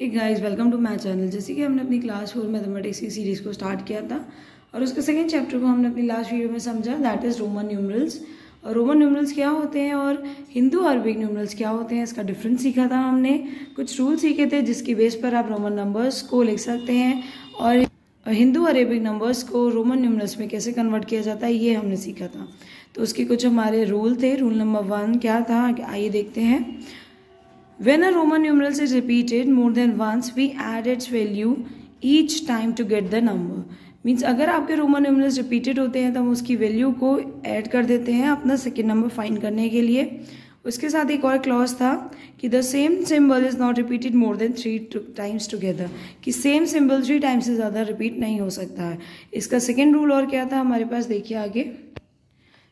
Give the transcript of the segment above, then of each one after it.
Hey guys, welcome to my channel. जैसे कि हमने अपनी क्लास 4 मैथमेटिक्स की सीरीज़ को स्टार्ट किया था और उसके सेकंड चैप्टर को हमने अपनी लास्ट वीडियो में समझा, दैट इज़ रोमन न्यूमरल्स। और रोमन न्यूमरल्स क्या होते हैं और हिंदू अरबिक न्यूमरल्स क्या होते हैं, इसका डिफरेंस सीखा था हमने। कुछ रूल सीखे थे जिसकी बेस पर आप रोमन नंबर्स को लिख सकते हैं और हिंदू अरेबिक नंबर्स को रोमन न्यूमरल्स में कैसे कन्वर्ट किया जाता है, ये हमने सीखा था। तो उसके कुछ हमारे रूल थे। रूल नंबर 1 क्या था, आइए देखते हैं। When a Roman numeral is repeated more than once, we add its value each time to get the number. Means अगर आपके रोमन न्यूमरल्स रिपीटेड होते हैं तो हम उसकी वैल्यू को ऐड कर देते हैं अपना सेकेंड नंबर फाइंड करने के लिए। उसके साथ एक और क्लॉज था कि the same symbol is not repeated more than 3 times together, कि सेम सिंबल 3 टाइम्स से ज़्यादा रिपीट नहीं हो सकता है। इसका सेकेंड रूल और क्या था हमारे पास, देखिए आगे।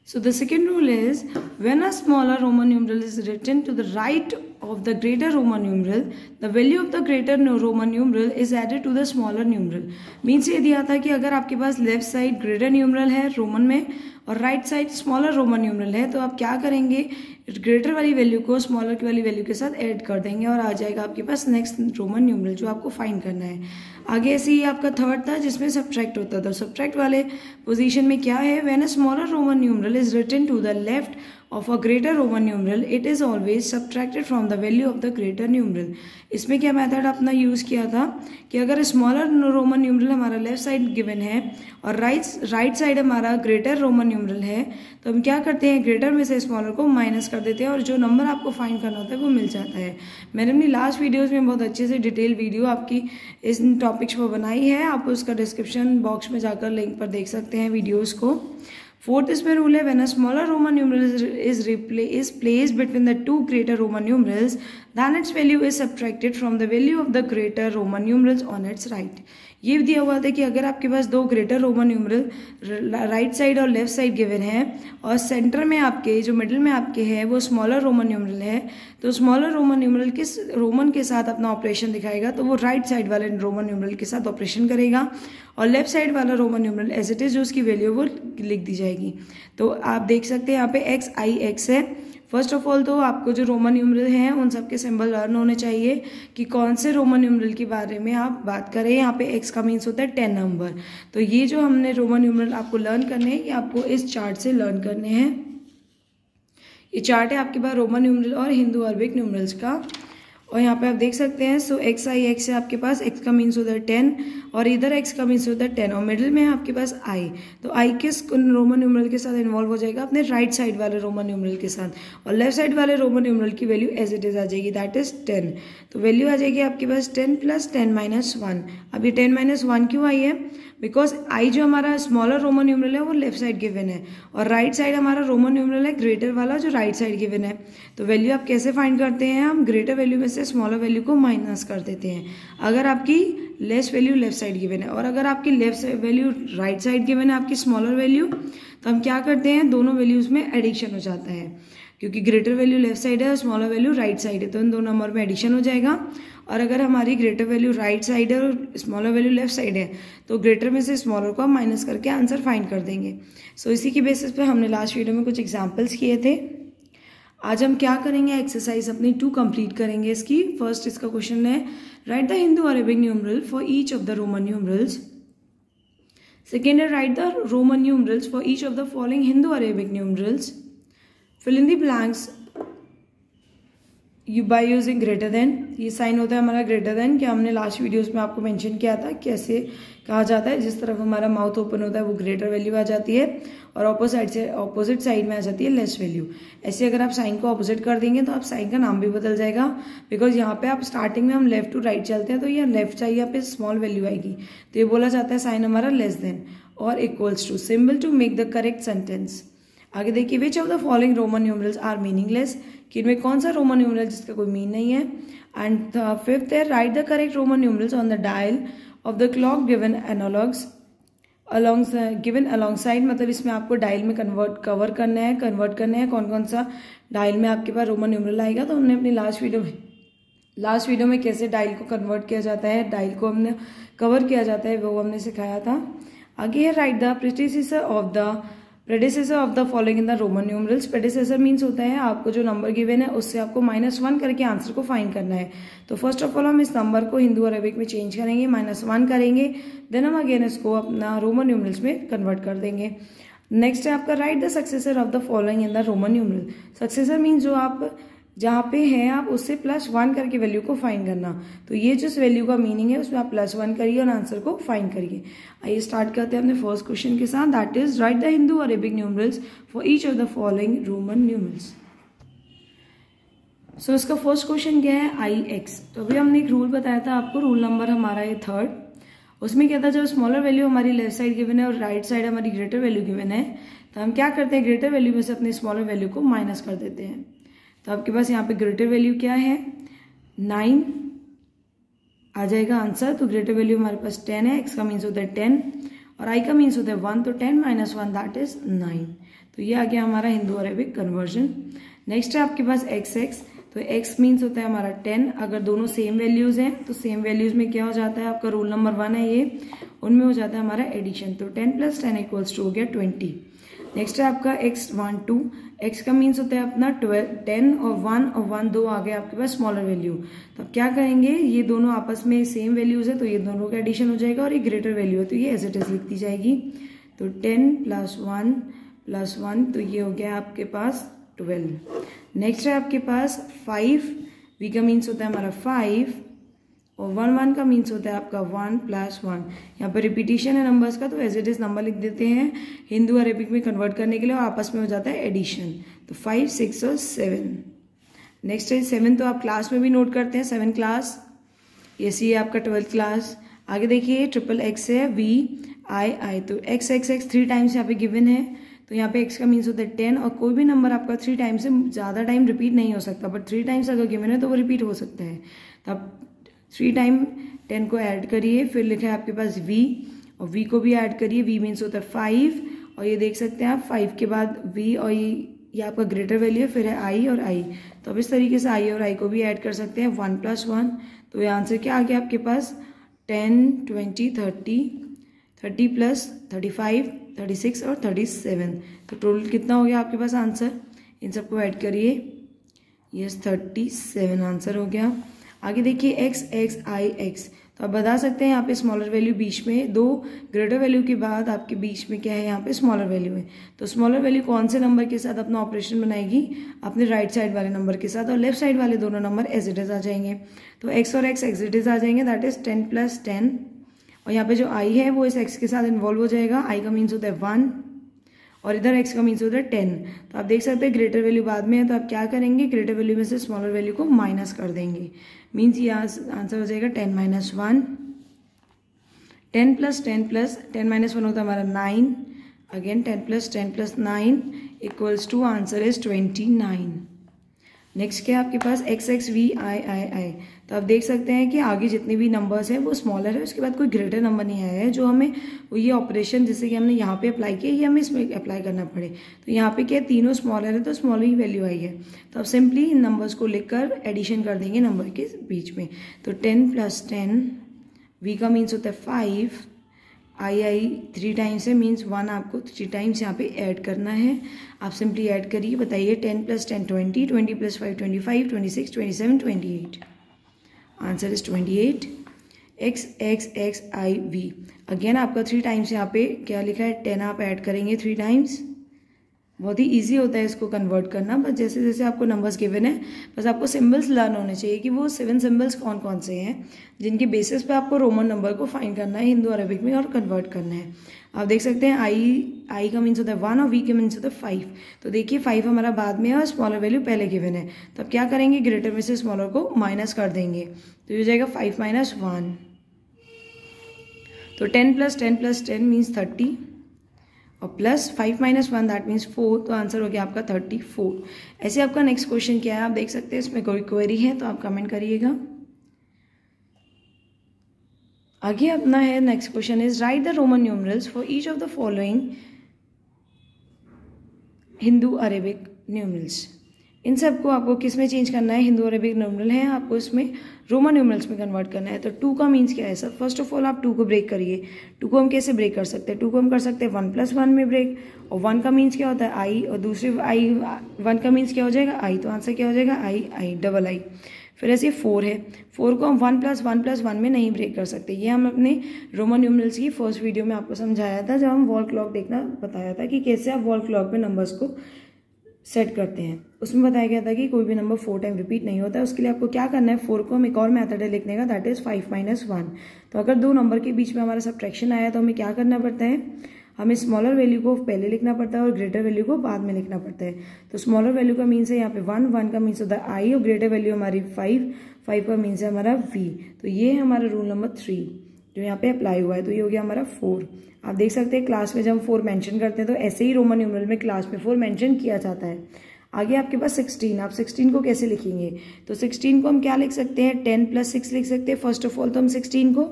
So the second rule is when a smaller Roman numeral is written to the right of the greater Roman numeral, the value of the greater Roman numeral is added to the smaller numeral. Means ये दिया था कि अगर आपके पास left side greater numeral है Roman में और right side smaller Roman numeral है, तो आप क्या करेंगे, ग्रेटर वाली वैल्यू को स्मॉलर की वाली वैल्यू के साथ ऐड कर देंगे और आ जाएगा आपके पास नेक्स्ट रोमन न्यूमरल जो आपको फाइंड करना है। आगे ऐसे ही आपका थर्ड था जिसमें सब्ट्रैक्ट होता था। सब्ट्रैक्ट वाले पोजीशन में क्या है, when a smaller Roman numeral is written to the left of a greater Roman numeral, it is always subtracted from the value of the greater numeral. इसमें क्या मेथड अपना यूज़ किया था कि अगर स्मॉलर रोमन न्यूमरल हमारा left side given है और राइट साइड हमारा ग्रेटर रोमन न्यूमरल है, तो हम क्या करते हैं, ग्रेटर में से स्मॉलर को माइनस कर देते हैं और जो नंबर आपको फाइंड करना होता है वो मिल जाता है। मैंने अपनी लास्ट वीडियोज़ में बहुत अच्छे से डिटेल वीडियो आपकी इस टॉपिक्स पर बनाई है, आप उसका डिस्क्रिप्शन बॉक्स में जाकर लिंक पर देख सकते हैं वीडियोज़ को। फोर्थ इसमें रूल है, when a smaller Roman numeral is placed between the two greater Roman numerals, then its value is subtracted from the value of the greater Roman numerals on its right. ये दिया हुआ था कि अगर आपके पास दो greater Roman numeral right side और left side given है और सेंटर में आपके जो मिडिल में आपके है वो स्मॉलर रोमन न्यूमरल है, तो स्मॉलर रोमन न्यूमरल किस रोमन के साथ अपना ऑपरेशन दिखाएगा, तो वो राइट साइड वाले रोमन न्यूमरल के साथ ऑपरेशन करेगा और लेफ्ट साइड वाला Roman numeral as it is जो उसकी वैल्यू वो लिख दी जाएगी। तो आप देख सकते हैं यहाँ पे एक्स आई एक्स है। फर्स्ट ऑफ ऑल तो आपको जो रोमन न्यूमरल हैं उन सब के सिंबल लर्न होने चाहिए कि कौन से रोमन न्यूमरल के बारे में आप बात करें। यहाँ पे एक्स का मीन्स होता है 10 नंबर। तो ये जो हमने रोमन न्यूमरल आपको लर्न करने हैं ये आपको इस चार्ट से लर्न करने हैं। ये चार्ट है आपके पास रोमन न्यूमरल और हिंदू अरबिक न्यूमरल्स का, और यहाँ पे आप देख सकते हैं। सो एक्स आई एक्स है आपके पास, एक्स का मीन्स होता है 10 और इधर एक्स का मीन्स होता है 10 और मिडिल में है आपके पास आई। तो आई किस रोमन न्यूमरल के साथ इन्वॉल्व हो जाएगा, अपने राइट साइड वाले रोमन न्यूमरल के साथ, और लेफ्ट साइड वाले रोमन न्यूमरल की वैल्यू एज इट इज आ जाएगी, दैट इज 10। तो वैल्यू आ जाएगी आपके पास 10 + 10 - 1। अब ये 10 - 1 क्यों आई है, बिकॉज आई जो हमारा स्मॉलर रोमन न्यूमरल है वो लेफ्ट साइड गिवन है और राइट साइड हमारा रोमन न्यूमरल है ग्रेटर वाला जो राइट साइड गिवन है। तो वैल्यू आप कैसे फाइंड करते हैं, हम ग्रेटर वैल्यू में से स्मॉलर वैल्यू को माइनस कर देते हैं अगर आपकी less value left side given है, और अगर आपकी left value right side given है आपकी स्मॉलर वैल्यू, तो हम क्या करते हैं, दोनों वैल्यूज में एडिशन हो जाता है क्योंकि ग्रेटर वैल्यू लेफ्ट साइड है और स्मॉलर वैल्यू राइट साइड है, तो इन दो नंबर में एडिशन हो जाएगा। और अगर हमारी ग्रेटर वैल्यू राइट साइड है और स्मॉलर वैल्यू लेफ्ट साइड है, तो ग्रेटर में से स्मॉलर को हम माइनस करके आंसर फाइंड कर देंगे। सो इसी की बेसिस पे हमने लास्ट वीडियो में कुछ एग्जांपल्स किए थे। आज हम क्या करेंगे, एक्सरसाइज अपनी 2 कंप्लीट करेंगे इसकी। फर्स्ट इसका क्वेश्चन है, right the Hindu Arabic numeral for each of the Roman numerals. Second है, right the Roman numerals for each of the following Hindu Arabic numerals. Fill in the blanks by using greater than. ये sign होता है हमारा greater than, कि हमने last videos में आपको mention किया था कैसे कहा जाता है। जिस तरफ हमारा माउथ ओपन होता है वो ग्रेटर वैल्यू आ जाती है और ऑपोजिट साइड में आ जाती है लेस वैल्यू। ऐसे अगर आप साइन को ऑपोजिट कर देंगे तो आप साइन का नाम भी बदल जाएगा, बिकॉज यहाँ पे आप स्टार्टिंग में हम लेफ्ट टू राइट चलते हैं तो ये लेफ्ट साइड यहाँ पे स्मॉल वैल्यू आएगी, तो ये बोला जाता है साइन हमारा लेस देन और equals to symbol to make the correct sentence. आगे देखिए, which of the following Roman numerals are meaningless, कि इनमें कौन सा रोमन न्यूमरल जिसका कोई मीन नहीं है। एंड फिफ्थ है, right the correct Roman numerals on the dial of the clock given analogues given alongside. मतलब इसमें आपको डायल में कन्वर्ट करना है कौन कौन सा डायल में आपके पास रोमन न्यूमरल आएगा। तो हमने अपनी लास्ट वीडियो में कैसे डायल को कन्वर्ट किया जाता है, डायल को हमने कवर किया जाता है, वो हमने सिखाया था। आगे है, right the predecessor of the predecessor of the following in the Roman numerals. Predecessor means होता है आपको जो नंबर गिवन है उससे आपको -1 करके आंसर को फाइंड करना है। तो फर्स्ट ऑफ ऑल हम इस नंबर को हिंदू अरेबिक में चेंज करेंगे, -1 करेंगे, देन हम अगेन इसको अपना रोमन न्यूमरल्स में कन्वर्ट कर देंगे। नेक्स्ट है आपका right the successor of the following in the Roman numeral. Successor means जो आप जहाँ पे है आप उससे +1 करके वैल्यू को फाइंड करना। तो ये जिस वैल्यू का मीनिंग है उसमें आप +1 करिए और आंसर को फाइंड करिए। आइए स्टार्ट करते हैं अपने फर्स्ट क्वेश्चन के साथ, that is right the Hindu Arabic numerals for each of the following Roman numerals. So इसका फर्स्ट क्वेश्चन क्या है, IX। तो अभी हमने एक रूल बताया था आपको, रूल नंबर हमारा ये 3rd। उसमें क्या था, जब स्मॉलर वैल्यू हमारी लेफ्ट साइड गिवन है और राइट साइड हमारी ग्रेटर वैल्यू गिवन है, तो हम क्या करते हैं, ग्रेटर वैल्यू में से अपने स्मॉलर वैल्यू को माइनस कर देते हैं। तो आपके पास यहाँ पे ग्रेटर वैल्यू क्या है, 9 आ जाएगा आंसर। तो ग्रेटर वैल्यू हमारे पास 10 है, x का मीन्स होता है 10 और i का मीन्स होता है 1, तो 10 - 1 दैट इज 9। तो ये आ गया हमारा हिंदू अरेबिक कन्वर्जन। नेक्स्ट है आपके पास XX। तो x मीन्स होता है हमारा 10। अगर दोनों सेम वैल्यूज हैं तो सेम वैल्यूज में क्या हो जाता है, आपका रूल नंबर 1 है ये, उनमें हो जाता है हमारा एडिशन। तो 10 + 10 = हो गया 20। नेक्स्ट है आपका X12। x का मीन्स होता है अपना 12, 10 और 1 2 आ गया आपके पास स्मॉलर वैल्यू। तो अब क्या करेंगे, ये दोनों आपस में सेम वैल्यूज है तो ये दोनों का एडिशन हो जाएगा और ये ग्रेटर वैल्यू है तो ये एज इट इज लिख दी जाएगी। तो 10 + 1 + 1 तो ये हो गया आपके पास 12। नेक्स्ट है आपके पास 5। v का मीन्स होता है हमारा 5 और 1 का मीन्स होता है आपका 1 + 1। यहाँ पर रिपीटिशन है नंबर्स का तो एज इट इज नंबर लिख देते हैं हिंदू अरेबिक में कन्वर्ट करने के लिए और आपस में हो जाता है एडिशन। तो 5 6 और 7। नेक्स्ट है 7, तो आप क्लास में भी नोट करते हैं 7 क्लास, ऐसी है आपका 12th क्लास। आगे देखिए XXX है VII, तो XXX 3 टाइम्स यहाँ पे गिवन है। तो यहाँ पे x का मीन्स होता है 10 और कोई भी नंबर आपका 3 टाइम से ज़्यादा टाइम रिपीट नहीं हो सकता, बट 3 टाइम्स अगर गिवन है तो वो रिपीट हो सकता है। तो आप 3 टाइम 10 को ऐड करिए, फिर लिखा है आपके पास v और v को भी ऐड करिए। v मीन्स होता है 5 और ये देख सकते हैं आप 5 के बाद v और ये आपका ग्रेटर वैल्यू है, फिर है i और i। तो अब इस तरीके से i और i को भी ऐड कर सकते हैं 1 + 1। तो ये आंसर क्या आ गया आपके पास 10 20 30 30 + 35 36 और 37। तो टोटल कितना हो गया आपके पास आंसर, इन सबको ऐड करिए, यस 37 आंसर हो गया। आगे देखिए XXIX। तो आप बता सकते हैं यहाँ पे स्मॉलर वैल्यू बीच में, 2 ग्रेटर वैल्यू के बाद आपके बीच में क्या है, यहाँ पे स्मॉलर वैल्यू है। तो स्मॉलर वैल्यू कौन से नंबर के साथ अपना ऑपरेशन बनाएगी, अपने राइट साइड वाले नंबर के साथ, और लेफ्ट साइड वाले दोनों नंबर एज इट इज आ जाएंगे। तो x और x एज इट इज आ जाएंगे, दैट इज 10 + 10 और यहाँ पे जो i है वो इस x के साथ इन्वॉल्व हो जाएगा। i का मीन्स होता है 1 और इधर x का मीन्स होता है 10। तो आप देख सकते हैं ग्रेटर वैल्यू बाद में है, तो आप क्या करेंगे, ग्रेटर वैल्यू में से स्मॉलर वैल्यू को माइनस कर देंगे। मीन्स ये आंसर हो जाएगा 10 - 1। 10 + 10 + 10 - 1 होता है हमारा 9। Again 10 + 10 + 9 = answer is 29। नेक्स्ट क्या है आपके पास XXVIII। तो आप देख सकते हैं कि आगे जितने भी नंबर्स हैं वो स्मॉलर है, उसके बाद कोई ग्रेटर नंबर नहीं आया है जो हमें वो ये ऑपरेशन जैसे कि हमने यहाँ पे अप्लाई किया ये हमें इसमें अप्लाई करना पड़े। तो यहाँ पे क्या है, तीनों स्मॉलर है तो स्मॉलर ही वैल्यू आई है। तो आप सिंपली इन नंबर्स को लिखकर एडिशन कर देंगे नंबर के बीच में। तो 10 + 10 v का मीन्स होता है 5, i 3 टाइम्स है, मीन्स 1 आपको 3 टाइम्स यहाँ पे ऐड करना है। आप सिंपली ऐड करिए, बताइए 10 + 10 20, 20 + 5 25, 26 27 28। Answer is 28। XXXIV। अगेन आपका 3 टाइम्स यहाँ पे क्या लिखा है, 10 आप ऐड करेंगे 3 टाइम्स। बहुत ही इजी होता है इसको कन्वर्ट करना, बस जैसे जैसे आपको नंबर्स गिवन है बस आपको सिंबल्स लर्न होने चाहिए कि वो 7 सिंबल्स कौन कौन से हैं जिनके बेसिस पे आपको रोमन नंबर को फाइंड करना है हिंदू अरबिक में और कन्वर्ट करना है। आप देख सकते हैं आई का मीन्स होता है 1 और v का मीन्स होता है 5। तो देखिए 5 हमारा बाद में है और स्मॉलर वैल्यू पहले गिवन है, तो अब क्या करेंगे, ग्रेटर में से स्मॉलर को माइनस कर देंगे। तो ये हो जाएगा 5 - 1। तो 10 + 10 + 10 मीन्स 30 और प्लस 5 - 1 दैट मीन्स 4। तो आंसर हो गया आपका 34। ऐसे आपका नेक्स्ट क्वेश्चन क्या है आप देख सकते हैं, इसमें कोई क्वेरी है तो आप कमेंट करिएगा। आगे अपना है next question is right the Roman numerals for each of the following Hindu Arabic numerals. इन सब को आपको किस में चेंज करना है, हिंदू अरेबिक न्यूमरल है, आपको इसमें रोमन न्यूमरल्स में कन्वर्ट करना है। तो 2 का मीन्स क्या है सर? फर्स्ट ऑफ ऑल आप 2 को ब्रेक करिए। 2 को हम कैसे ब्रेक कर सकते हैं? 2 को हम कर सकते हैं 1 + 1 में ब्रेक, और 1 का मीन्स क्या होता है? आई, और दूसरे आई 1 का मीन्स क्या हो जाएगा? आई, तो आंसर क्या हो जाएगा? आई, डबल आई। फिर ऐसे 4 है, 4 को हम 1 + 1 + 1 में नहीं ब्रेक कर सकते। ये हम अपने रोमन न्यूमरल्स की फर्स्ट वीडियो में आपको समझाया था, जब हम वॉल क्लॉक देखना बताया था कि कैसे आप वॉल क्लॉक में नंबर्स को सेट करते हैं। उसमें बताया गया था कि कोई भी नंबर 4 टाइम रिपीट नहीं होता है। उसके लिए आपको क्या करना है, 4 को हम एक और मेथड है लिखने का, दैट इज 5 - 1। तो अगर 2 नंबर के बीच में हमारा सब्ट्रैक्शन आया तो हमें क्या करना पड़ता है, हमें स्मॉलर वैल्यू को पहले लिखना पड़ता है और ग्रेटर वैल्यू को बाद में लिखना पड़ता है। तो स्मॉलर वैल्यू का मीन्स है यहाँ पे 1, 1 का मीन्स होता है आई, और ग्रेटर वैल्यू हमारी 5, 5 का मीन्स है हमारा वी। तो ये है हमारा रूल नंबर 3 जो यहाँ पे अप्लाई हुआ है। तो ये हो गया हमारा 4। आप देख सकते हैं क्लास में जब हम 4 मेंशन करते हैं तो ऐसे ही रोमन न्यूमरल में क्लास में 4 मेंशन किया जाता है। आगे आपके पास 16, आप 16 को कैसे लिखेंगे? तो 16 को हम क्या लिख सकते हैं, 10 + 6 लिख सकते हैं। फर्स्ट ऑफ ऑल तो हम 16 को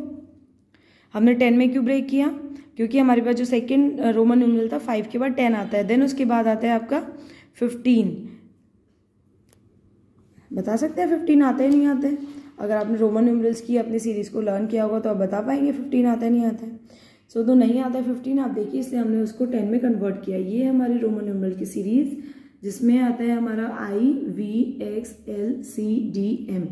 हमने 10 में क्यों ब्रेक किया, क्योंकि हमारे पास जो सेकंड रोमन न्यूमरल था 5 के बाद 10 आता है, देन उसके बाद आता है आपका 15। बता सकते हैं 15 आता है नहीं आता है? अगर आपने रोमन न्यूमरल्स की अपनी सीरीज़ को लर्न किया होगा तो आप बता पाएंगे 15 आता है नहीं आता है। सो तो नहीं आता है 15, आप देखिए, इसलिए हमने उसको 10 में कन्वर्ट किया। ये है हमारी रोमन न्यूमरल की सीरीज़ जिसमें आता है हमारा I, V, X, L, C, D, M।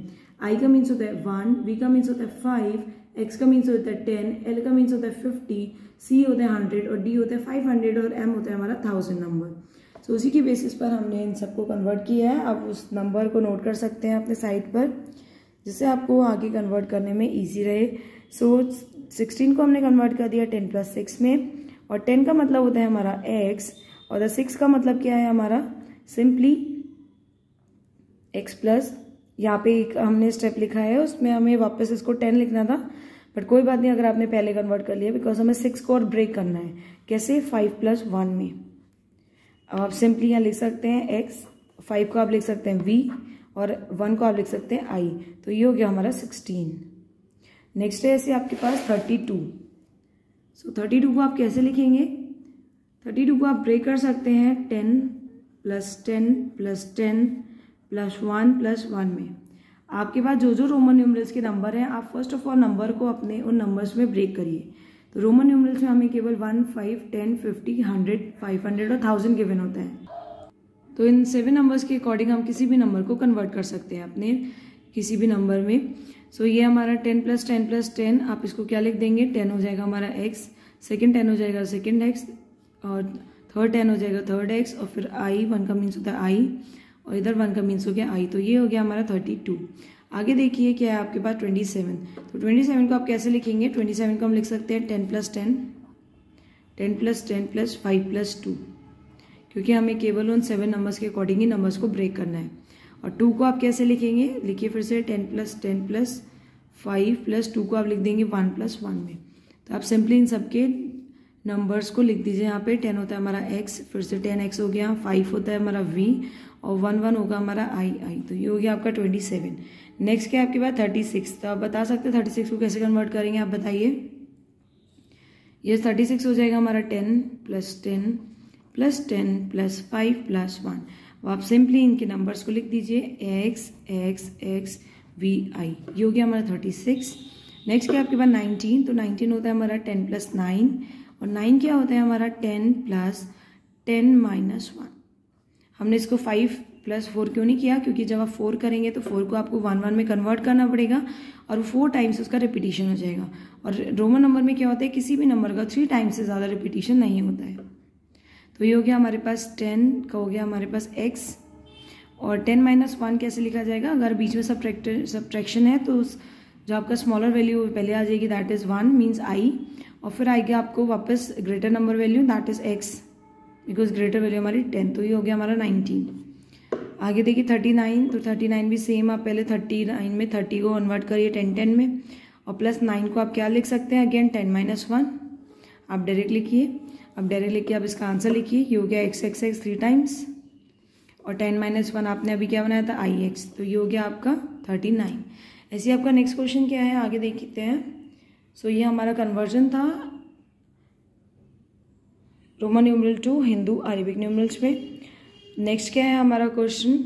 I का मीन्स होता है 1, V का मीन्स होता है 5, X का मीन्स होता है 10, L का मीन्स होता है 50, C होता है 100, और D होता है 500, और M होता है हमारा 1000 नंबर। सो उसी की बेसिस पर हमने इन सबको कन्वर्ट किया है। आप उस नंबर को नोट कर सकते हैं अपने साइट पर, जिससे आपको आगे कन्वर्ट करने में ईजी रहे। सो 16 को हमने कन्वर्ट कर दिया 10 + 6 में, और 10 का मतलब होता है हमारा X, और 6 का मतलब क्या है हमारा, सिंपली x+। यहाँ पे एक हमने स्टेप लिखा है, उसमें हमें वापस इसको 10 लिखना था, बट कोई बात नहीं अगर आपने पहले कन्वर्ट कर लिया, बिकॉज हमें 6 को और ब्रेक करना है। कैसे? 5 + 1 में। अब आप सिंपली यहाँ लिख सकते हैं x, 5 को आप लिख सकते हैं v, और 1 को आप लिख सकते हैं i। तो ये हो गया हमारा 16। नेक्स्ट है ऐसे आपके पास 32। सो 32 को आप कैसे लिखेंगे? 32 को आप ब्रेक कर सकते हैं 10 + 10 + 10 + 1 + 1 में। आपके पास जो जो रोमन न्यूमरल्स के नंबर हैं, आप फर्स्ट ऑफ ऑल नंबर को अपने उन नंबर्स में ब्रेक करिए। तो रोमन न्यूमरल्स में हमें केवल 1, 5, 10, 50, 100, 500 और 1000 गिवन होता है। तो इन 7 नंबर्स के अकॉर्डिंग हम किसी भी नंबर को कन्वर्ट कर सकते हैं अपने किसी भी नंबर में। सो ये हमारा 10 + 10 + 10, आप इसको क्या लिख देंगे, 10 हो जाएगा हमारा x, सेकेंड 10 हो जाएगा सेकेंड x, और थर्ड 10 हो जाएगा थर्ड x, और फिर i, 1 का मीन्स होता है i, और इधर 1 का मीन्स हो गया i। तो ये हो गया हमारा 32। आगे देखिए क्या है आपके पास 27। तो 27 को आप कैसे लिखेंगे? 27 को हम लिख सकते हैं 10 + 10, 10 + 10 + 5 + 2, क्योंकि हमें केवल उन 7 नंबर्स के अकॉर्डिंग ही नंबर्स को ब्रेक करना है। और 2 को आप कैसे लिखेंगे? लिखिए फिर से 10 + 10 + 5 + 2 को आप लिख देंगे 1 + 1 में। तो आप सिंपली इन सबके नंबर्स को लिख दीजिए। यहाँ पे 10 होता है हमारा x, फिर से 10x हो गया, 5 होता है हमारा v, और 1 1 होगा हमारा i। तो ये हो गया आपका 27। नेक्स्ट क्या है आपके पास 36। तो आप बता सकते हैं 36 को कैसे कन्वर्ट करेंगे, आप बताइए। ये 36 हो जाएगा हमारा 10 + 10 + 10 + 5 + 1। अब आप सिंपली इनके नंबर्स को लिख दीजिए x x x v i। ये हो गया हमारा 36। नेक्स्ट क्या है आपके पास 19। तो 19 होता है हमारा 10 + 9, और 9 क्या होता है हमारा 10 + 10 - 1। हमने इसको 5 + 4 क्यों नहीं किया? क्योंकि जब आप 4 करेंगे तो 4 को आपको 1 1 में कन्वर्ट करना पड़ेगा, और 4 टाइम्स उसका रिपीटिशन हो जाएगा। और रोमन नंबर में क्या होता है, किसी भी नंबर का 3 टाइम्स से ज़्यादा रिपीटिशन नहीं होता है। तो ये हो गया हमारे पास 10 का हो गया हमारे पास x, और 10 - 1 कैसे लिखा जाएगा? अगर बीच में सब्ट्रैक्शन है तो जो आपका स्मॉलर वैल्यू पहले आ जाएगी, दैट इज़ 1 मीन्स i, और फिर आएगी आपको वापस greater number value, that is x, because greater value हमारी 10। तो ये हो गया हमारा 19। आगे देखिए 39। तो 39 भी सेम, आप पहले 39 में 30 को कन्वर्ट करिए 10 10 में, और +9 को आप क्या लिख सकते हैं, अगेन 10 - 1 आप डायरेक्ट लिखिए। अब डायरेक्ट लिखिए आप इसका आंसर लिखिए। ये हो गया x x x 3 टाइम्स, और 10 - 1 आपने अभी क्या बनाया था ix। तो ये हो गया आपका 39। ऐसे आपका नेक्स्ट क्वेश्चन क्या है, आगे देखते हैं। सो ये हमारा कन्वर्जन था Roman numeral to Hindu Arabic numerals में। नेक्स्ट क्या है हमारा क्वेश्चन,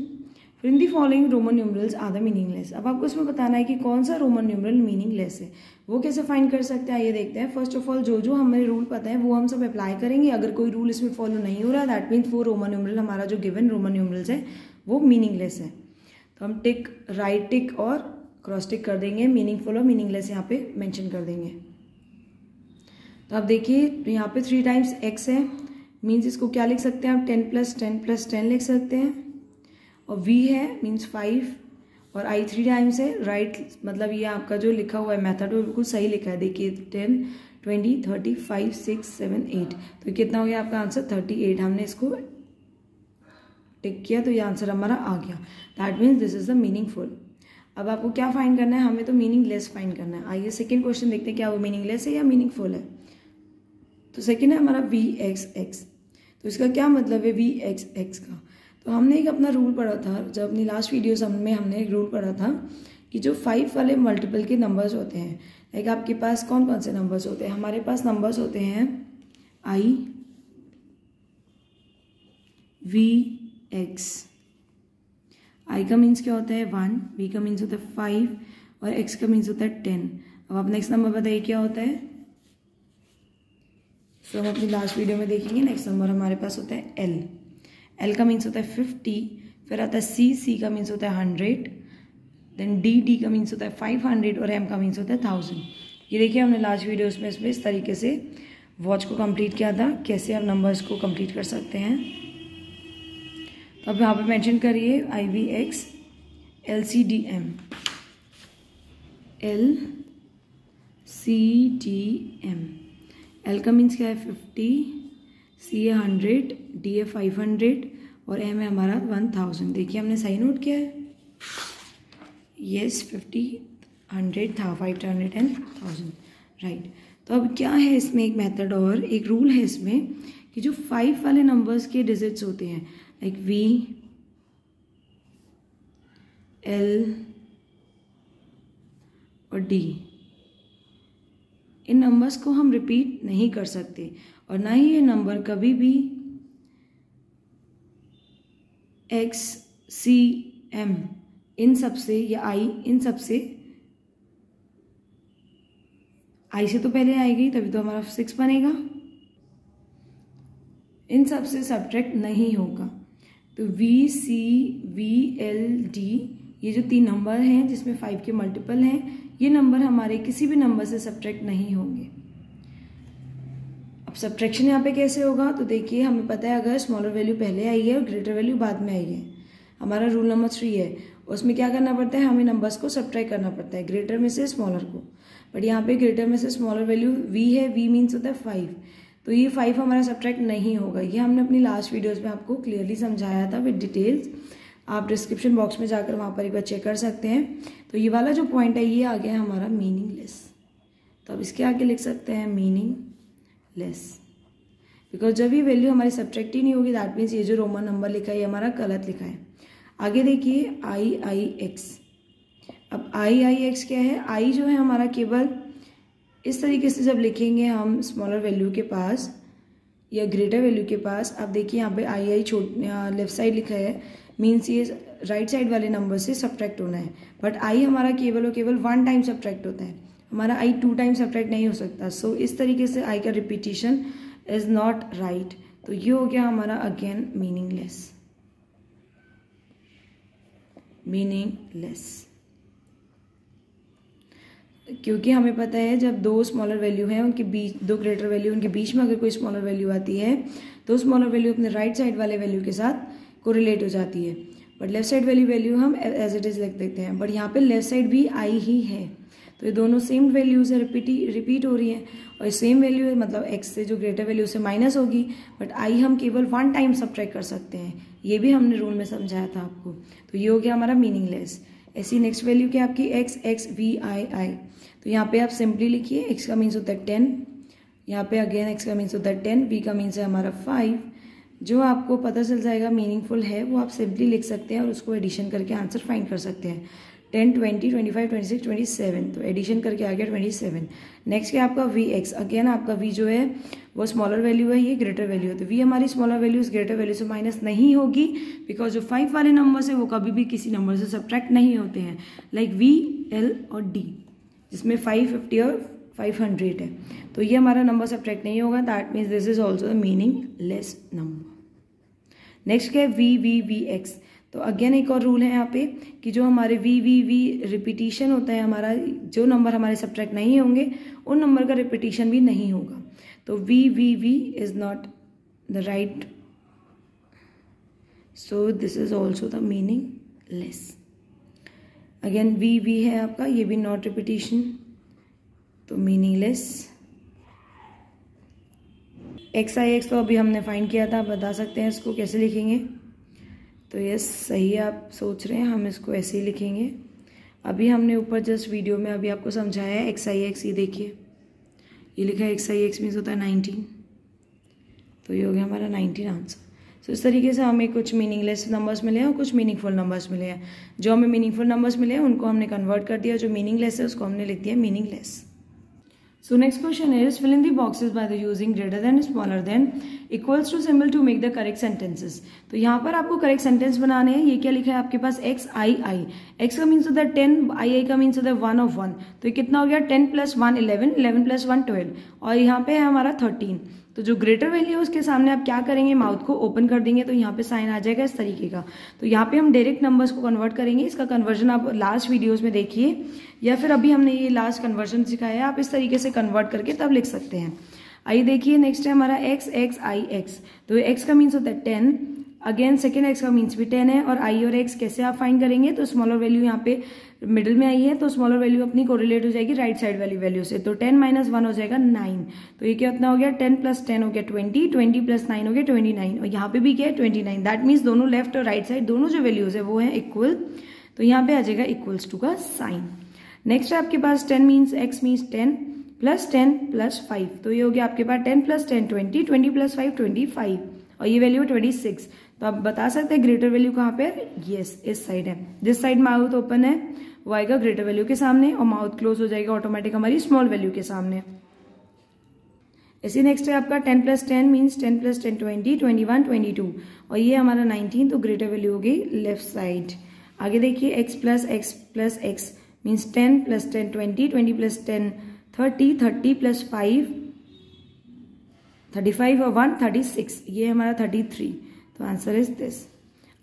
फिर in the following Roman numerals are the meaningless. अब आपको इसमें बताना है कि कौन सा रोमन न्यूमरल मीनिंगलेस है। वो कैसे फाइंड कर सकते हैं, आइए देखते हैं। फर्स्ट ऑफ ऑल जो हमें रूल पता है वो हम सब अप्लाई करेंगे। अगर कोई रूल इसमें फॉलो नहीं हो रहा दैट मीन्स वो रोमन न्यूमरल, हमारा जो गिवन रोमन न्यूमरल्स है वो मीनिंगलेस है। तो हम टिक, राइट टिक और क्रॉस टिक कर देंगे, मीनिंगफुल और मीनिंगलेस यहाँ पे मेंशन कर देंगे। तो आप देखिए यहाँ पे 3 टाइम्स x है, मीन्स इसको क्या लिख सकते हैं आप 10 + 10 + 10 लिख सकते हैं। और v है मीन्स 5 और i 3 टाइम्स है, राइट मतलब ये आपका जो लिखा हुआ है मेथड वो बिल्कुल सही लिखा है। देखिए 10 20 30 5 6 7 8, तो कितना हो गया आपका आंसर 38। हमने इसको टिक किया तो ये आंसर हमारा आ गया। That means this is the meaningful. अब आपको क्या फाइंड करना है, हमें तो मीनिंगलेस फाइंड करना है। आइए सेकेंड क्वेश्चन देखते हैं क्या वो मीनिंगलेस है या मीनिंगफुल है। तो सेकेंड है हमारा VXX। तो इसका क्या मतलब है VXX का। तो हमने एक अपना रूल पढ़ा था जब अपनी लास्ट वीडियोस में हमने एक रूल पढ़ा था कि जो 5 वाले मल्टीपल के नंबर्स होते हैं, लाइक आपके पास कौन कौन से नंबर्स होते हैं। हमारे पास नंबर्स होते हैं I, VX। I का मीन्स क्या होता है 1, V का मीन्स होता है 5 और X का मीन्स होता है 10। अब आप नेक्स्ट नंबर बताइए क्या होता है। तो हम अपनी लास्ट वीडियो में देखेंगे। नेक्स्ट नंबर हमारे पास होता है L का मीन्स होता है 50, फिर आता है C का मीन्स होता है 100, देन D का मीन्स होता है 500 और M का मीन्स होता है 1000। ये देखिए हमने लास्ट वीडियोस में इसमें इस तरीके से वॉच को कंप्लीट किया था, कैसे आप नंबर्स को कंप्लीट कर सकते हैं। तो अब यहाँ पे मेंशन करिए IVX LCDM। L का मीन्स क्या है 50, C है 100, D है 500 और M है हमारा 1000। देखिए हमने सही नोट किया है। यस 50, 100 था, 500 एंड 1000, राइट। तो अब क्या है इसमें एक मेथड और एक रूल है इसमें कि जो 5 वाले नंबर्स के डिजिट्स होते हैं लाइक V, L और D, इन नंबर्स को हम रिपीट नहीं कर सकते और ना ही ये नंबर कभी भी X, C, M इन सब से या I इन सब से, I से तो पहले आएगी तभी तो हमारा 6 बनेगा, इन सब से सब्ट्रैक्ट नहीं होगा। तो V, C, V, L, D ये जो 3 नंबर हैं जिसमें 5 के मल्टीपल हैं, ये नंबर हमारे किसी भी नंबर से सब्ट्रैक्ट नहीं होंगे। अब सब्ट्रैक्शन यहाँ पे कैसे होगा, तो देखिए हमें पता है अगर स्मॉलर वैल्यू पहले आई है और ग्रेटर वैल्यू बाद में आई है, हमारा रूल नंबर 3 है, उसमें क्या करना पड़ता है, हमें नंबर्स को सब्ट्रैक्ट करना पड़ता है ग्रेटर में से स्मॉलर को। बट यहाँ पे ग्रेटर में से स्मॉलर वैल्यू V है, V मीन्स होता है 5, तो ये 5 हमारा सब्ट्रैक्ट नहीं होगा। ये हमने अपनी लास्ट वीडियोस में आपको क्लियरली समझाया था विद डिटेल्स, आप डिस्क्रिप्शन बॉक्स में जाकर वहाँ पर एक बार चेक कर सकते हैं। तो ये वाला जो पॉइंट है ये आ गया हमारा मीनिंगलेस। तो अब इसके आगे लिख सकते हैं मीनिंगलेस, बिकॉज जब ये वैल्यू हमारी सब्ट्रैक्ट ही नहीं होगी दैट मीन्स ये जो रोमन नंबर लिखा है ये हमारा गलत लिखा है। आगे देखिए IIX। अब IIX क्या है, I जो है हमारा केवल इस तरीके से जब लिखेंगे हम स्मॉलर वैल्यू के पास या ग्रेटर वैल्यू के पास। अब देखिए यहाँ पे II लेफ्ट साइड लिखा है, मीन्स ये राइट साइड वाले नंबर से सब्ट्रैक्ट होना है, बट I हमारा केवल और केवल 1 टाइम सब्ट्रैक्ट होता है, हमारा I 2 टाइम सब्ट्रैक्ट नहीं हो सकता। सो इस तरीके से I का रिपीटिशन इज नॉट राइट। तो ये हो गया हमारा अगेन मीनिंगलेस, क्योंकि हमें पता है जब 2 स्मॉलर वैल्यू हैं उनके बीच, 2 ग्रेटर वैल्यू उनके बीच में अगर कोई स्मॉलर वैल्यू आती है तो स्मॉलर वैल्यू अपने राइट साइड वाले वैल्यू के साथ कोरिलेट हो जाती है, बट लेफ्ट साइड वाली वैल्यू हम एज इट इज लिख देते हैं। बट यहाँ पे लेफ्ट साइड भी I ही है, तो ये दोनों सेम वैल्यूज है, रिपीट हो रही है और सेम वैल्यू है, मतलब X से जो ग्रेटर वैल्यू से माइनस होगी, बट I हम केवल 1 टाइम सब्ट्रैक्ट कर सकते हैं, ये भी हमने रूल में समझाया था आपको। तो ये हो गया हमारा मीनिंगलेस। ऐसी नेक्स्ट वैल्यू क्या आपकी X V I। तो यहाँ पे आप सिंपली लिखिए, X का मीन्स होता है 10, यहाँ पे अगेन X का मीन्स होता है 10, V का मीन्स है हमारा 5। जो आपको पता चल जाएगा मीनिंगफुल है वो आप सिंपली लिख सकते हैं और उसको एडिशन करके आंसर फाइंड कर सकते हैं। 10, 20, 25, 26, 27, तो एडिशन करके आ गया 27। नेक्स्ट क्या आपका वी एक्स, अगेन आपका वी जो है वो स्मॉलर वैल्यू है, ये ग्रेटर वैल्यू है, तो वी हमारी स्मॉलर वैल्यू इस ग्रेटर वैल्यू से माइनस नहीं होगी, बिकॉज जो 5 वाले नंबर्स है वो कभी भी किसी नंबर से सब्ट्रैक्ट नहीं होते हैं, लाइक वी, एल और डी, जिसमें 550 और 500 है, तो ये हमारा नंबर सब्ट्रैक्ट नहीं होगा, that means this is also the meaningless number. Next क्या है वी वी वी एक्स, तो अगेन एक और रूल है यहाँ पे कि जो हमारे वी वी वी रिपीटिशन होता है हमारा, जो नंबर हमारे सब्ट्रैक्ट नहीं होंगे उन नंबर का रिपीटिशन भी नहीं होगा, तो V V V is not the right, so this is also the meaningless. Again V V है आपका, ये भी नॉट रिपीटिशन, तो मीनिंगलेस। एक्स आई एक्स तो अभी हमने फाइंड किया था, आप बता सकते हैं इसको कैसे लिखेंगे, तो यस सही है, आप सोच रहे हैं, हम इसको ऐसे ही लिखेंगे। अभी हमने ऊपर जस्ट वीडियो में अभी आपको समझाया है एक्स आई एक्स, ये देखिए ये लिखा है एक्स आई एक्स मीन्स होता है 19, तो ये हो गया हमारा 19 आंसर। सो इस तरीके से हमें कुछ मीनिंगलेस नंबर्स मिले हैं और कुछ मीनिंगफुल नंबर्स मिले हैं। जो हमें मीनिंगफुल नंबर्स मिले हैं उनको हमने कन्वर्ट कर दिया, जो मीनिंगलेस है उसको हमने लिख दिया meaningless. So next question is fill in the boxes by the using greater than, smaller than, equals to symbol to make the correct sentences। तो यहाँ पर आपको करेक्ट सेंटेंस बनाने हैं। ये क्या लिखा है आपके पास एक्स आई आई, एक्स का मीन्स होता है 10, आई आई का मीन्स होता है 1 of 1, तो ये कितना हो गया 10 + 1 11, 11 + 1 12, और यहाँ पे है हमारा 13। तो जो ग्रेटर वैल्यू है उसके सामने आप क्या करेंगे, माउथ को ओपन कर देंगे, तो यहाँ पे साइन आ जाएगा इस तरीके का। तो यहाँ पे हम डायरेक्ट नंबर्स को कन्वर्ट करेंगे, इसका कन्वर्जन आप लास्ट वीडियोस में देखिए, या फिर अभी हमने ये लास्ट कन्वर्जन सिखाया है, आप इस तरीके से कन्वर्ट करके तब लिख सकते हैं। आइए देखिए नेक्स्ट है हमारा एक्स एक्स आई एक्स, तो एक्स का मीन्स होता है 10, अगेन सेकेंड एक्स का मीन्स भी 10 है, और आई और एक्स कैसे आप फाइंड करेंगे, तो स्मॉलर वैल्यू यहाँ पे मिडिल में आई है, तो स्मॉलर वैल्यू अपनी कोरिलेट हो जाएगी राइट साइड वाली वैल्यू से, तो 10 - 1 हो जाएगा 9, तो ये कितना हो गया 10 + 10 हो गया 20, 20 + 9 हो गया 29, और यहाँ पे भी क्या है 29, दैट मीन्स दोनों लेफ्ट और राइट साइड दोनों जो वैल्यूज है वो है इक्वल, तो यहाँ पे आ जाएगा इक्वल्स टू का साइन। नेक्स्ट है आपके पास 10 मीन्स एक्स मीन्स 10 + 10 + 5, तो ये हो गया आपके पास 10 + 10 20, 20 + 5 25, और ये वैल्यू 26, तो आप बता सकते हैं ग्रेटर वैल्यू कहाँ पे है, यस इस साइड है, जिस साइड माउथ ओपन है वो आएगा ग्रेटर वैल्यू के सामने, और माउथ क्लोज हो जाएगा ऑटोमेटिक हमारी स्मॉल वैल्यू के सामने। ऐसे नेक्स्ट है आपका 10 + 10 मीन्स 10 + 10 20, 21 22, और ये हमारा 19, तो ग्रेटर वैल्यू हो गई लेफ्ट साइड। आगे देखिए x + x मीन्स 10 + 10 20, 20 + 10 30, 30 + 5 35 और 1 36, ये हमारा 33, तो आंसर इज दिस।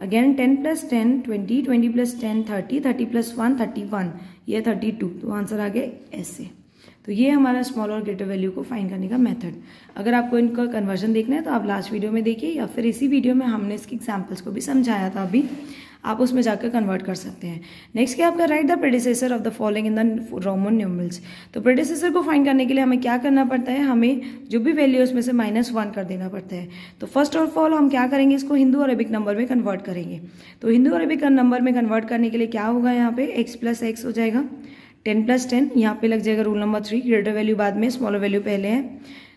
अगेन 10 + 10 20, 20 + 10 30, 30 + 1 31, ये 32, तो आंसर आ गया ऐसे। तो ये हमारा स्मॉल और ग्रेटर वैल्यू को फाइंड करने का मेथड। अगर आपको इनका कन्वर्जन देखना है तो आप लास्ट वीडियो में देखिए, या फिर इसी वीडियो में हमने इसके एग्जाम्पल्स को भी समझाया था, अभी आप उसमें जाकर कन्वर्ट कर सकते हैं। नेक्स्ट क्या आपका right the predecessor of the following in the Roman numerals, तो प्रेडिसेसर को फाइंड करने के लिए हमें क्या करना पड़ता है, हमें जो भी वैल्यू उसमें से -1 कर देना पड़ता है। तो फर्स्ट ऑफ ऑल हम क्या करेंगे, इसको हिंदू अरेबिक नंबर में कन्वर्ट करेंगे। तो हिंदू अरेबिक नंबर में कन्वर्ट करने के लिए क्या होगा, यहाँ पे x + x हो जाएगा, 10 + 10, यहाँ पे लग जाएगा रूल नंबर 3, ग्रेटर वैल्यू बाद में स्मॉलर वैल्यू पहले है,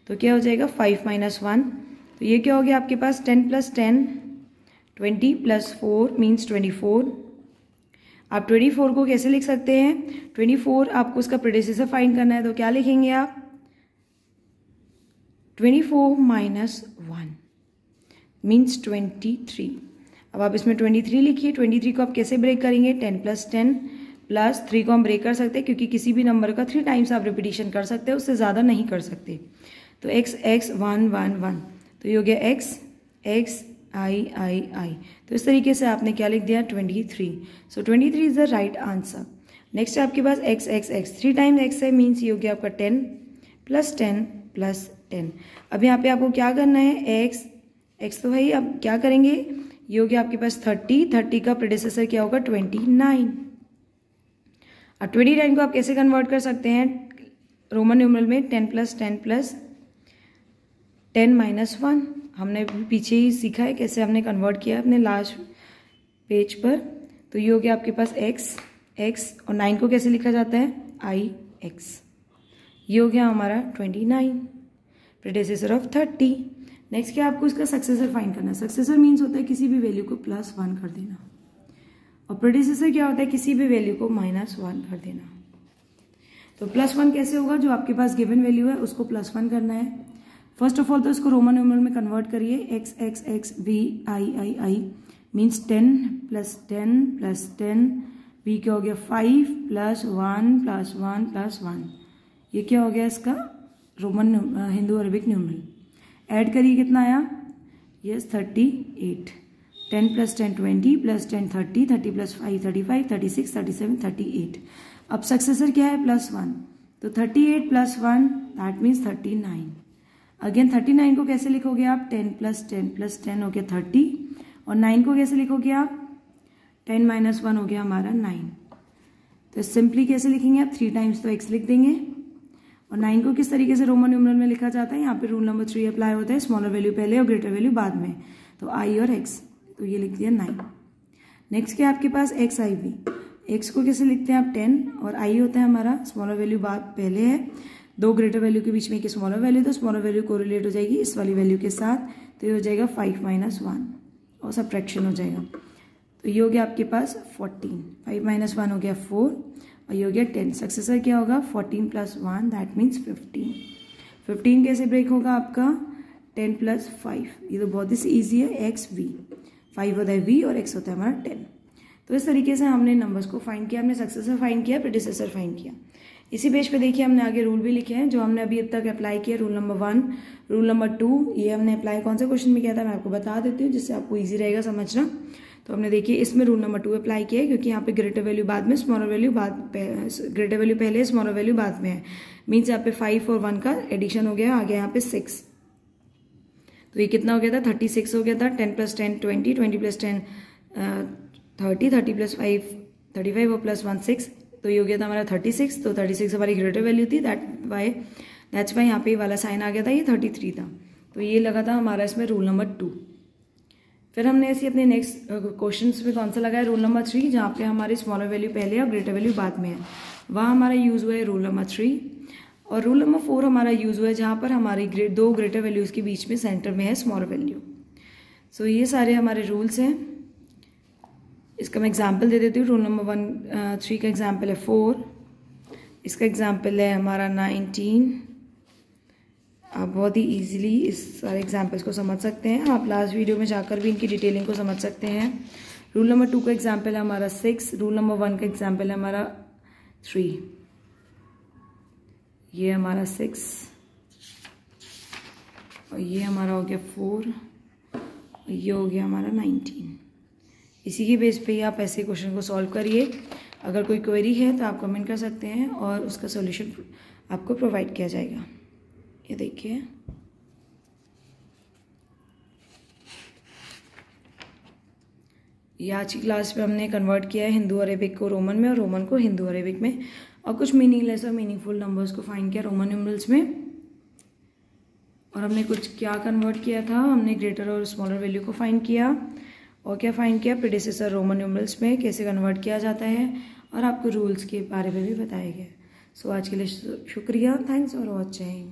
तो क्या हो जाएगा 5 - 1, तो ये क्या हो गया आपके पास 10 + 10 20 + 4 मीन्स 24। आप 24 को कैसे लिख सकते हैं, 24 आपको उसका प्रेडिसेसर फाइंड करना है, तो क्या लिखेंगे आप 24 - 1 मीन्स 23। अब आप इसमें 23 लिखिए, 23 को आप कैसे ब्रेक करेंगे, 10 + 10 + 3 को हम ब्रेक कर सकते हैं, क्योंकि किसी भी नंबर का 3 टाइम्स आप रिपीटिशन कर सकते हैं, उससे ज़्यादा नहीं कर सकते। तो x x 1 1 1, तो ये हो गया x x I I I, तो इस तरीके से आपने क्या लिख दिया 23। सो 23 is the right answer. Next है आपके पास x x x, 3 times x है मीन्स ये हो गया आपका 10 + 10 + 10। अब यहाँ पे आपको क्या करना है, x x तो भाई अब क्या करेंगे, ये हो गया आपके पास 30, 30 का प्रेडिसेसर क्या होगा 29। अब 29 को आप कैसे कन्वर्ट कर सकते हैं रोमन न्यूमरल में, 10 + 10 + 10 - 1, हमने पीछे ही सीखा है कैसे हमने कन्वर्ट किया अपने लास्ट पेज पर। तो ये हो गया आपके पास x x, और 9 को कैसे लिखा जाता है I x, ये हो गया हमारा 29, प्रेडिसेसर ऑफ 30। नेक्स्ट क्या आपको इसका सक्सेसर फाइंड करना है, सक्सेसर मीन्स होता है किसी भी वैल्यू को +1 कर देना, और प्रेडिसेसर क्या होता है, किसी भी वैल्यू को -1 कर देना। तो +1 कैसे होगा, जो आपके पास गिवन वैल्यू है उसको +1 करना है। फर्स्ट ऑफ ऑल तो इसको रोमन न्यूमरल में कन्वर्ट करिए, x x x v i i i means 10 + 10 + 10, v क्या हो गया 5 + 1 + 1 + 1, ये क्या हो गया इसका Roman Hindu Arabic numeral. Add करिए कितना आया, यस 38, 10 + 10 20 + 10 30, 30 + 5 35, 36 37 38। अब सक्सेसर क्या है +1, तो 38 + 1 दैट मीन्स 39। अगेन 39 को कैसे लिखोगे आप, 10 + 10 + 10 हो गया 30, और 9 को कैसे लिखोगे आप, 10 - 1 हो गया हमारा 9। तो सिंपली कैसे लिखेंगे आप, 3 टाइम्स तो x लिख देंगे। और 9 को किस तरीके से रोमन न्यूमरल में लिखा जाता है, यहाँ पे रूल नंबर 3 अप्लाई होता है, स्मॉलर वैल्यू पहले और ग्रेटर वैल्यू बाद में, तो i और x, तो ये लिख दिया 9। नेक्स्ट क्या आपके पास x i v, x को कैसे लिखते हैं आप 10, और i होता है हमारा स्मॉलर वैल्यू बाद पहले है, 2 ग्रेटर वैल्यू के बीच में एक स्मॉलर वैल्यू, तो स्मॉलर वैल्यू कोरिलेट हो जाएगी इस वाली वैल्यू के साथ, तो ये हो जाएगा 5 - 1 और सब्ट्रैक्शन हो जाएगा। तो ये हो गया आपके पास 14, 5 - 1 हो गया 4, और ये हो गया 10। सक्सेसर क्या होगा 14 + 1 दैट मीन्स 15। 15 कैसे ब्रेक होगा आपका 10 + 5, ये तो बहुत ही ईजी है, x v, 5 होता है v और x होता है हमारा 10। तो इस तरीके से हमने नंबर्स को फाइंड किया, हमने सक्सेसर फाइंड किया, प्रेडिसेसर फाइंड किया। इसी पेज पे देखिए हमने आगे रूल भी लिखे हैं जो हमने अभी अब तक अप्लाई किया, रूल नंबर 1, रूल नंबर 2, ये हमने अप्लाई कौन से क्वेश्चन में किया था मैं आपको बता देती हूँ जिससे आपको इजी रहेगा समझना। तो हमने देखिए इसमें रूल नंबर 2 अप्लाई किया है, क्योंकि यहाँ पे ग्रेटर वैल्यू बाद में, स्मॉलर वैल्यू ग्रेटर वैल्यू पहले, स्मॉलर वैल्यू बाद में है, मीन्स यहाँ पे 5 और 1 का एडिशन हो गया, आ गया यहाँ पे 6, तो ये कितना हो गया था 36 हो गया था। 10 + 10 20, 20 + 10 30, 30 + 5 35 और +1 6, तो ये हो गया था हमारा 36। तो 36 हमारी ग्रेटर वैल्यू थी, दैट्स वाई यहाँ पे वाला साइन आ गया था, ये 33 था, तो ये लगा था हमारा इसमें रूल नंबर 2। फिर हमने ऐसे अपने नेक्स्ट क्वेश्चंस में कौन सा लगाया, रूल नंबर 3, जहाँ पे हमारी स्मॉलर वैल्यू पहले और ग्रेटर वैल्यू बाद में है, वहाँ हमारा यूज हुआ है रूल नंबर 3। और रूल नंबर 4 हमारा यूज हुआ है जहाँ पर हमारी 2 ग्रेटर वैल्यूज के बीच में सेंटर में है स्मॉलर वैल्यू। सो ये सारे हमारे रूल्स हैं। इसका मैं एग्जाम्पल दे देती हूँ। रूल नंबर 3 का एग्जाम्पल है 4, इसका एग्जाम्पल है हमारा 19। आप बहुत ही इजीली इस सारे एग्जाम्पल्स को समझ सकते हैं, आप लास्ट वीडियो में जाकर भी इनकी डिटेलिंग को समझ सकते हैं। रूल नंबर 2 का एग्जाम्पल है हमारा 6, रूल नंबर 1 का एग्जाम्पल है हमारा 3, ये हमारा 6 और ये हमारा हो गया 4 और ये हो गया हमारा 19। इसी के बेस पे ही आप ऐसे क्वेश्चन को सॉल्व करिए। अगर कोई क्वेरी है तो आप कमेंट कर सकते हैं और उसका सॉल्यूशन आपको प्रोवाइड किया जाएगा। ये देखिए, ये आज की क्लास में हमने कन्वर्ट किया है हिंदू अरेबिक को रोमन में और रोमन को हिंदू अरेबिक में, और कुछ मीनिंगलेस और मीनिंगफुल नंबर्स को फाइंड किया रोमन न्यूमरल्स में। और हमने कुछ क्या कन्वर्ट किया था, हमने ग्रेटर और स्मॉलर वैल्यू को फाइंड किया, और क्या फाइंड किया प्रेडिसेसर रोमन न्यूमरल्स में कैसे कन्वर्ट किया जाता है, और आपको रूल्स के बारे में भी बताया गया। सो आज के लिए शुक्रिया, थैंक्स फॉर वॉचिंग।